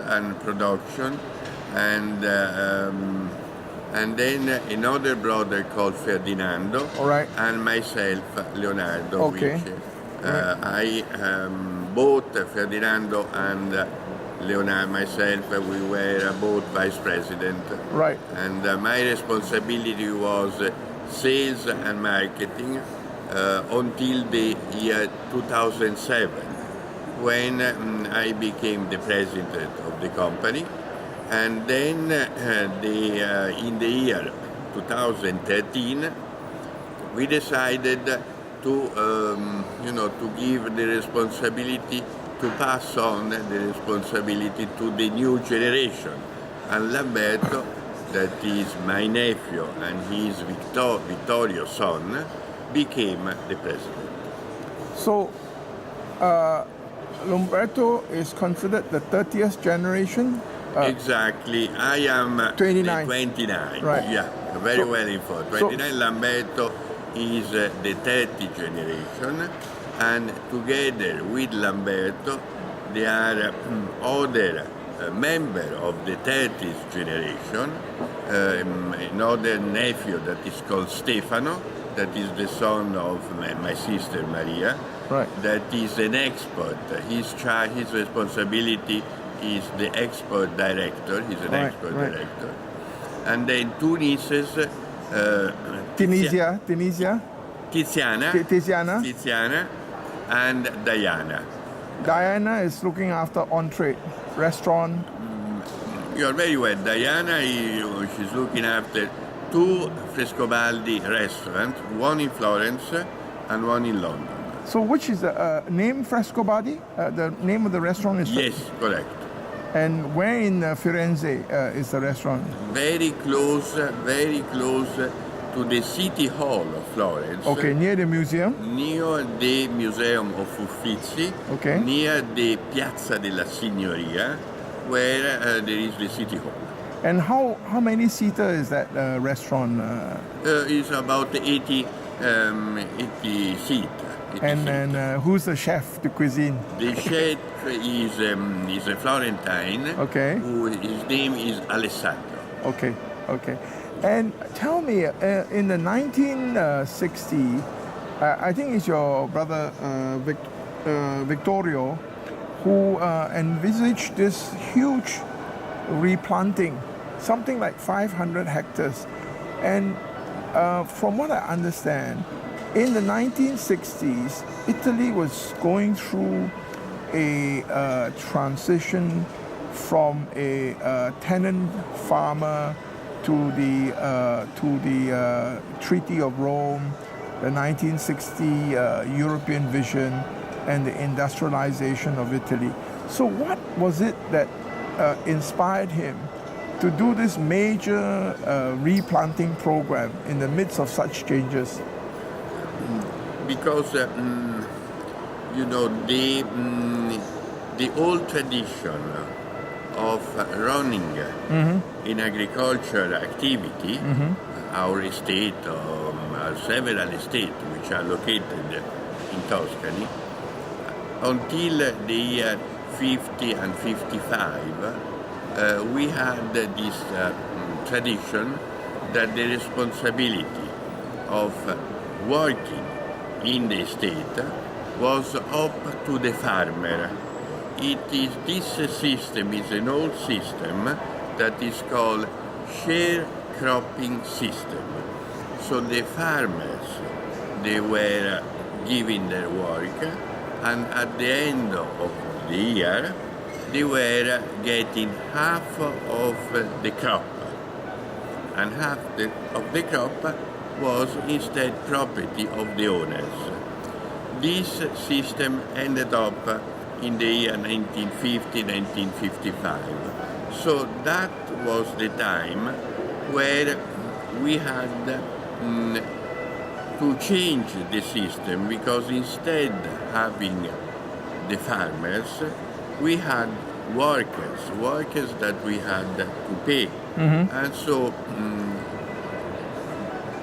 and production, and then another brother called Ferdinando, All right. and myself, Leonardo. Okay. Which, I both Ferdinando and Leonardo, myself, we were both vice president. Right. And my responsibility was sales and marketing until the year 2007, when I became the president of the company. And then in the year 2013, we decided to give the responsibility, to pass on the responsibility to the new generation. And Lamberto, that is my nephew and his Vittorio's son, became the president. So, Lamberto is considered the 30th generation? Exactly. I am 29. 29. Right. Yeah, very well informed. 29. Lamberto is the 30th generation, and together with Lamberto, there are other member of the 30th generation, another nephew that is called Stefano, that is the son of my sister Maria. Right. That is an expert. His responsibility is the export director. He's an export director. And then two nieces. Tiziana, and Diana. Diana is looking after on-trade, restaurant. You're very well. Diana, she's looking after two Frescobaldi restaurants, one in Florence and one in London. So which is the name Frescobaldi? The name of the restaurant is... Yes, correct. And where in Firenze is the restaurant? Very close to the City Hall of Florence. Okay, near the museum? Near the Museum of Uffizi. Okay. Near the Piazza della Signoria, where there is the City Hall. And how many seater is that restaurant? It's about 80 seat. And who's the chef de cuisine? The chef is a Florentine. Okay. His name is Alessandro. Okay. And tell me, in the 1960s, I think it's your brother Vittorio who envisaged this huge replanting, something like 500 hectares. And from what I understand, in the 1960s, Italy was going through a transition from a tenant farmer to the Treaty of Rome, the 1960 European vision, and the industrialization of Italy. So what was it that inspired him to do this major replanting program in the midst of such changes? Because the old tradition of running in agricultural activity, our estate, our several estates which are located in Tuscany, until the year 50 and 55, we had this tradition that the responsibility of working in the estate was up to the farmer. This system is an old system that is called sharecropping system. So the farmers, they were given their work, and at the end of the year, they were getting half of the crop, and half of the crop was instead property of the owners. This system ended up in the year 1950, 1955. So that was the time where we had to change the system, because instead having the farmers, we had workers that we had to pay. And so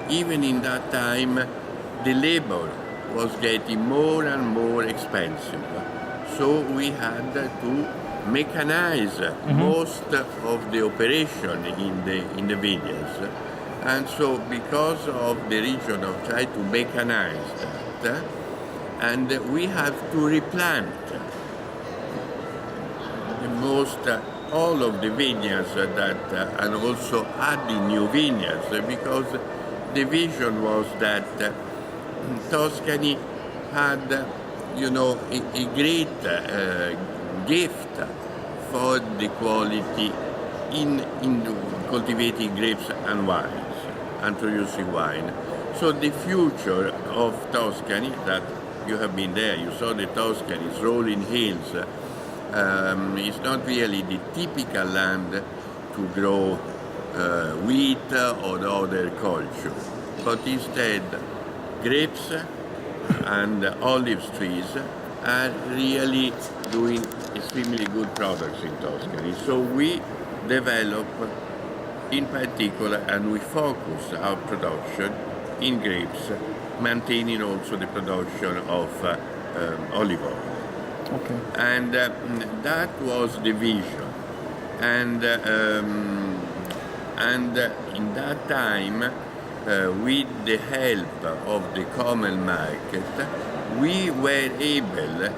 even in that time, the labor was getting more and more expensive. So we had to mechanize most of the operation in the vineyards. And so because of the region of try to mechanize that, and we have to replant most all of the vineyards that and also adding new vineyards, because the vision was that Tuscany had a great gift for the quality in cultivating grapes and wines and producing wine. So the future of Tuscany, that you have been there, you saw the Tuscany's rolling hills, is not really the typical land to grow wheat or other culture, but instead grapes and olive trees are really doing extremely good products in Tuscany. So we develop in particular and we focus our production in grapes, maintaining also the production of olive oil. Okay. And that was the vision. And in that time, with the help of the common market, we were able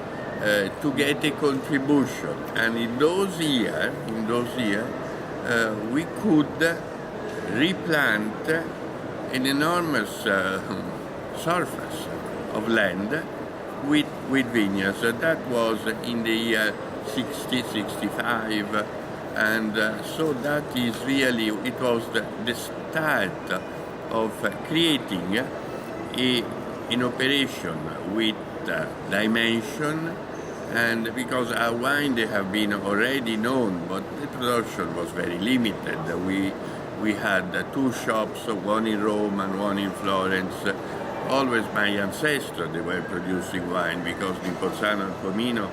to get a contribution. And in those years, we could replant an enormous surface of land with vineyards. That was in the year 60, 65, and so that is really, it was the start of creating an operation with dimension, and because our wine, they have been already known, but the production was very limited. We had two shops, one in Rome and one in Florence. Always my ancestors, they were producing wine, because in Pozzano and Comino,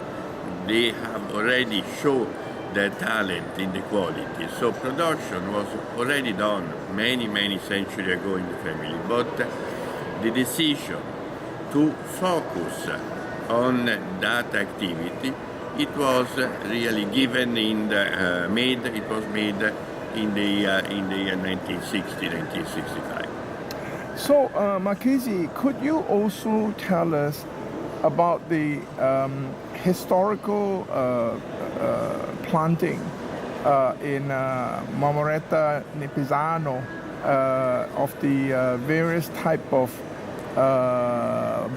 they have already shown their talent in the quality. So production was already done many, many centuries ago in the family. But the decision to focus on that activity, it was really given in the, made in the year 1960, 1965. So, Marchese, could you also tell us about the historical planting in Marmoretta Pisano of the various type of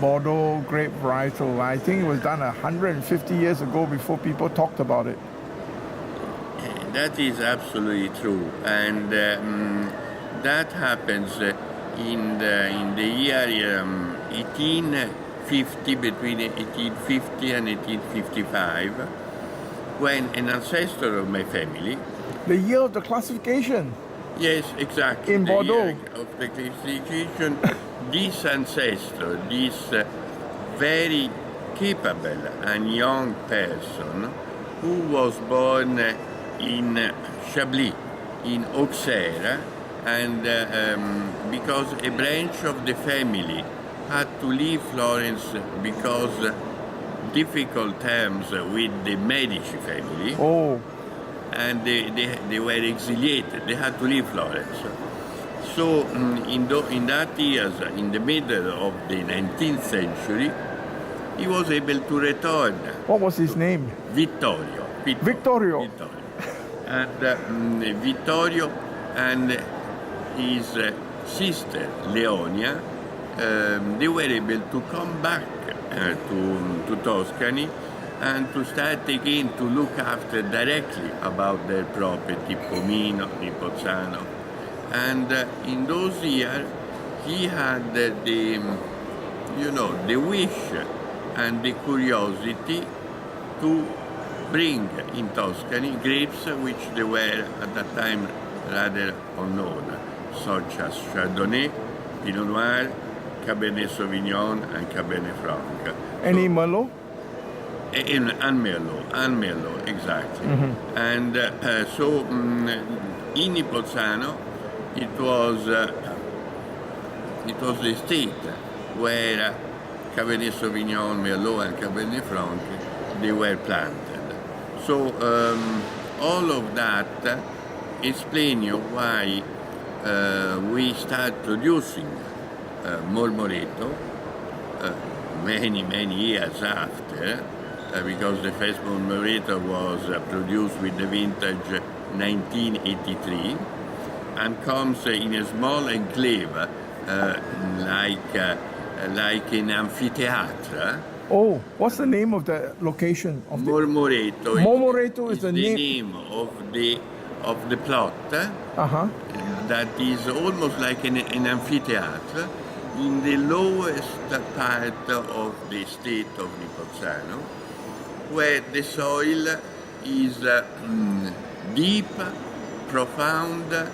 Bordeaux grape varietal? I think it was done 150 years ago before people talked about it. That is absolutely true, and that happens in the year 1850, between 1850 and 1855, when an ancestor of my family... The year of the classification? Yes, exactly. In Bordeaux? The year of the classification, this ancestor, this very capable and young person, who was born in Chablis, in Auxerre, and because a branch of the family had to leave Florence because difficult terms with the Medici family. Oh. And they were exiliated. They had to leave Florence. So in that years, in the middle of the 19th century, he was able to return. What was his name? Vittorio. Vittorio. And Vittorio and his sister Leonia, they were able to come back to Tuscany and to start again to look after directly about their property, Comino, di Pozzano. And in those years, he had the wish and the curiosity to bring in Tuscany grapes which they were at that time rather unknown, such as Chardonnay, Pinot Noir, Cabernet Sauvignon, and Cabernet Franc. Any Merlot? And Merlot, exactly. Mm-hmm. And so in Pozzano, it was the state where Cabernet Sauvignon, Merlot, and Cabernet Franc, they were planted. So all of that explain you why we start producing Mormoreto many years after, because the first Mormoreto was produced with the vintage 1983 and comes in a small enclave like an amphitheatre. Oh, what's the name of the location of the Mormoreto. Mormoreto is the name of the plot. Uh-huh. That is almost like an amphitheatre in the lowest part of the state of Nipozzano, where the soil is deep, profound,